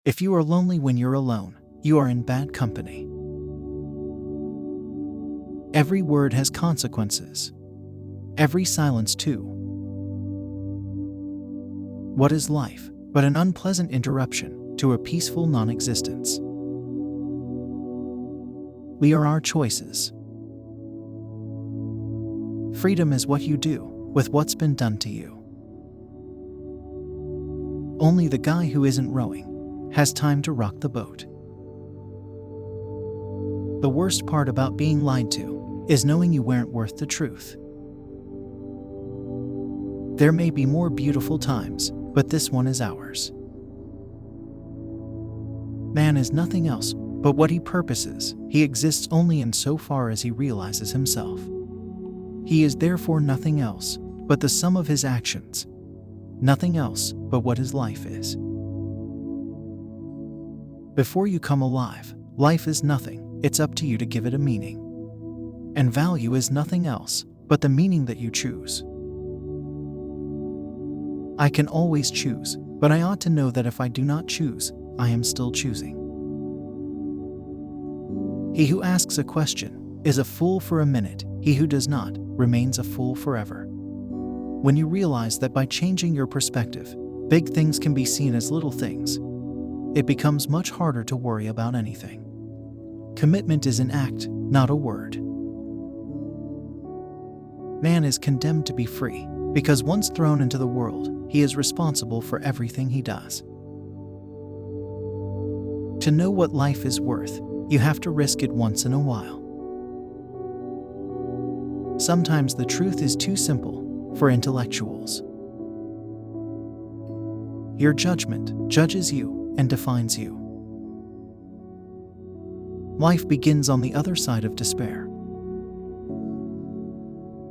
If you are lonely when you're alone, you are in bad company. Every word has consequences. Every silence too. What is life but an unpleasant interruption to a peaceful non-existence? We are our choices. Freedom is what you do with what's been done to you. Only the guy who isn't rowing has time to rock the boat. The worst part about being lied to is knowing you weren't worth the truth. There may be more beautiful times, but this one is ours. Man is nothing else but what he purposes. He exists only insofar as he realizes himself. He is therefore nothing else but the sum of his actions, nothing else but what his life is. Before you come alive, life is nothing. It's up to you to give it a meaning. And value is nothing else but the meaning that you choose. I can always choose, but I ought to know that if I do not choose, I am still choosing. He who asks a question is a fool for a minute. He who does not remains a fool forever. When you realize that by changing your perspective, big things can be seen as little things, it becomes much harder to worry about anything. Commitment is an act, not a word. Man is condemned to be free, because once thrown into the world, he is responsible for everything he does. To know what life is worth, you have to risk it once in a while. Sometimes the truth is too simple for intellectuals. Your judgment judges you and defines you. Life begins on the other side of despair.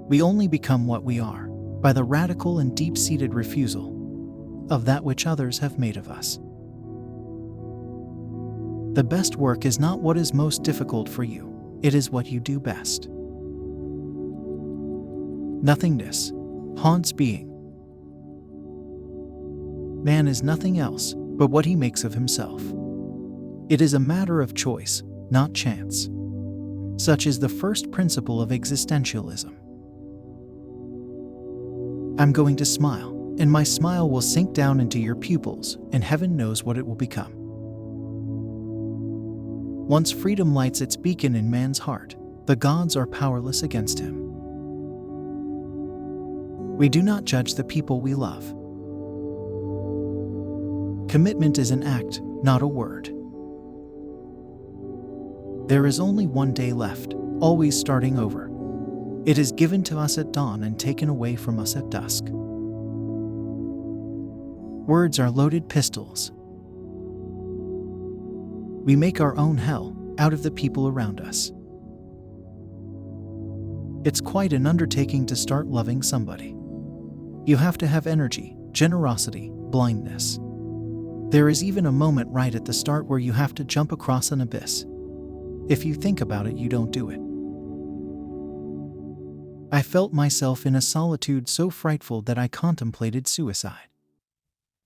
We only become what we are by the radical and deep-seated refusal of that which others have made of us. The best work is not what is most difficult for you, it is what you do best. Nothingness haunts being. Man is nothing else but what he makes of himself. It is a matter of choice, not chance. Such is the first principle of existentialism. I'm going to smile, and my smile will sink down into your pupils, and heaven knows what it will become. Once freedom lights its beacon in man's heart, the gods are powerless against him. We do not judge the people we love. Commitment is an act, not a word. There is only one day left, always starting over. It is given to us at dawn and taken away from us at dusk. Words are loaded pistols. We make our own hell out of the people around us. It's quite an undertaking to start loving somebody. You have to have energy, generosity, blindness. There is even a moment right at the start where you have to jump across an abyss. If you think about it, you don't do it. I felt myself in a solitude so frightful that I contemplated suicide.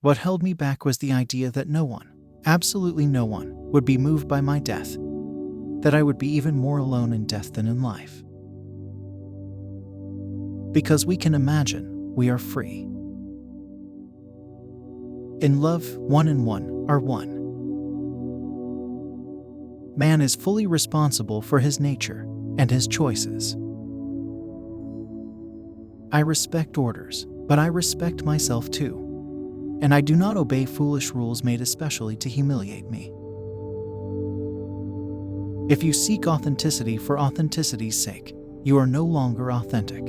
What held me back was the idea that no one, absolutely no one, would be moved by my death, that I would be even more alone in death than in life. Because we can imagine, we are free. In love, 1 and 1 are 1. Man is fully responsible for his nature and his choices. I respect orders, but I respect myself too. And I do not obey foolish rules made especially to humiliate me. If you seek authenticity for authenticity's sake, you are no longer authentic.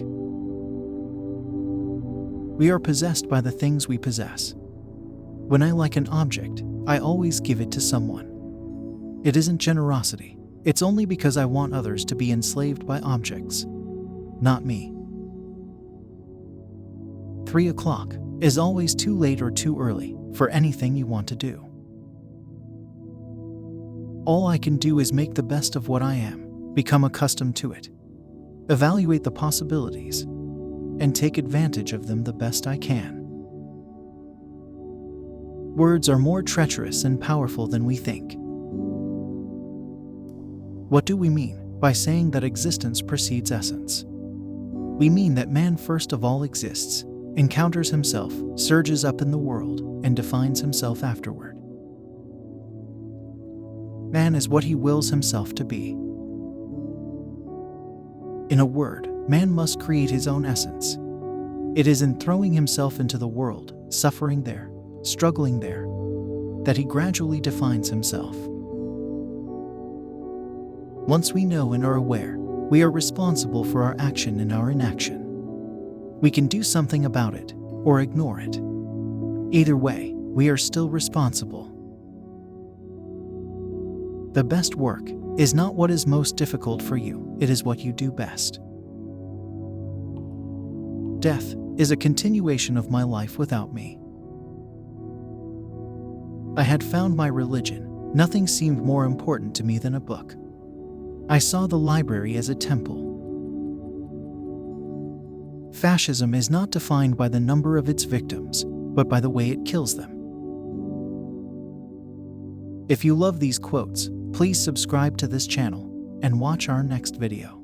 We are possessed by the things we possess. When I like an object, I always give it to someone. It isn't generosity. It's only because I want others to be enslaved by objects, not me. 3 o'clock is always too late or too early for anything you want to do. All I can do is make the best of what I am, become accustomed to it, evaluate the possibilities, and take advantage of them the best I can. Words are more treacherous and powerful than we think. What do we mean by saying that existence precedes essence? We mean that man first of all exists, encounters himself, surges up in the world, and defines himself afterward. Man is what he wills himself to be. In a word, man must create his own essence. It is in throwing himself into the world, suffering there, struggling there, that he gradually defines himself. Once we know and are aware, we are responsible for our action and our inaction. We can do something about it, or ignore it. Either way, we are still responsible. The best work is not what is most difficult for you, it is what you do best. Death is a continuation of my life without me. I had found my religion. Nothing seemed more important to me than a book. I saw the library as a temple. Fascism is not defined by the number of its victims, but by the way it kills them. If you love these quotes, please subscribe to this channel and watch our next video.